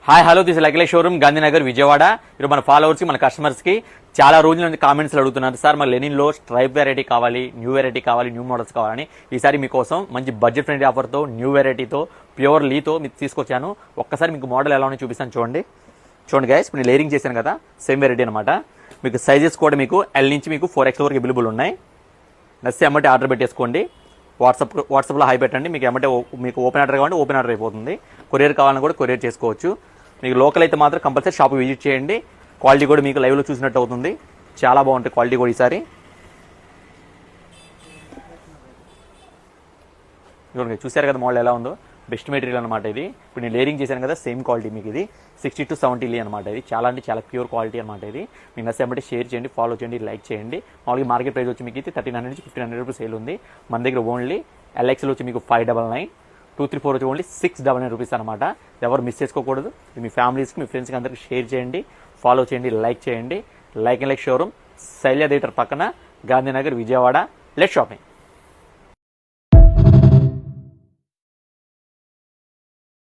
Hi hello this like showroom Gandhinagar Vijayawada. ఇప్పుడు మన followers కి మన కస్టమర్స్ కి చాలా రోజుల నుంచి కామెంట్స్ అడుగుతున్నారు, సార్ మన లెనిన్ లో స్ట్రైప్ వెరైటీ కావాలి, న్యూ వెరైటీ కావాలి, న్యూ మోడల్స్ కావాలని. ఈసారి మీకోసం మంచి బడ్జెట్ ఫ్రెండ్లీ ఆఫర్తో న్యూ వెరైటీతో ప్యూర్ లీతో మీకు తీసుకొచ్చాను. ఒక్కసారి మీకు మోడల్ ఎలా ఉందో చూపిస్తాను చూడండి. చూడండి గైస్, ఇప్పుడు నేను లేరింగ్ చేశాను కదా, సేమ్ వెరైటీ అనమాట. మీకు సైజెస్ కూడా మీకు ఎల్ నుంచి మీకు 4X వరకు అవైలబుల్ ఉన్నాయి. నచ్చి ఎమ్మటే ఆర్డర్ పెట్టేసుకోండి. వాట్సాప్లో హై పెట్టండి. మీకు ఎమ్మటే మీకు ఓపెన్ ఆర్డర్ కావాలంటే ఓపెన్ ఆర్డర్ అయిపోతుంది. కొరియర్ కావాలని కూడా కొరియర్ చేసుకోవచ్చు. మీకు లోకల్ అయితే మాత్రం కంపల్సరీ షాప్ విజిట్ చేయండి. క్వాలిటీ కూడా మీకు లైవ్లో చూసినట్టు అవుతుంది. చాలా బాగుంటుంది క్వాలిటీ కూడా. ఈసారి చూసారు కదా మోడల్ ఎలా ఉందో, బెస్ట్ మెటీరియల్ అనమాట ఇది. ఇప్పుడు నేను లేరింగ్ చేశాను కదా, సేమ్ క్వాలిటీ మీకు ఇది 60 to 70 లీ అనమాట. ఇది చాలా అంటే చాలా ప్యూర్ క్వాలిటీ అనమాట. ఇది మీకు నచ్చే అంటే షేర్ చేయండి, ఫాలో చేయండి, లైక్ చేయండి. మామూలుగా మార్కెట్ ప్రైస్ వచ్చి మీకు ఇది 1300 నుంచి 1500 రూపీస్ సేల్ ఉంది. మన దగ్గర ఓన్లీ LXL వచ్చి మీకు 599, 234 వచ్చి ఓన్లీ 699 రూపీస్ అనమాట. ఎవరు మిస్ చేసుకోకూడదు. మీ ఫ్యామిలీస్కి మీ ఫ్రెండ్స్కి అందరికీ షేర్ చేయండి, ఫాలో చేయండి, లైక్ చేయండి. Like and like showroom, Shailya theatre పక్కన, గాంధీనగర్ విజయవాడ. Let shopping.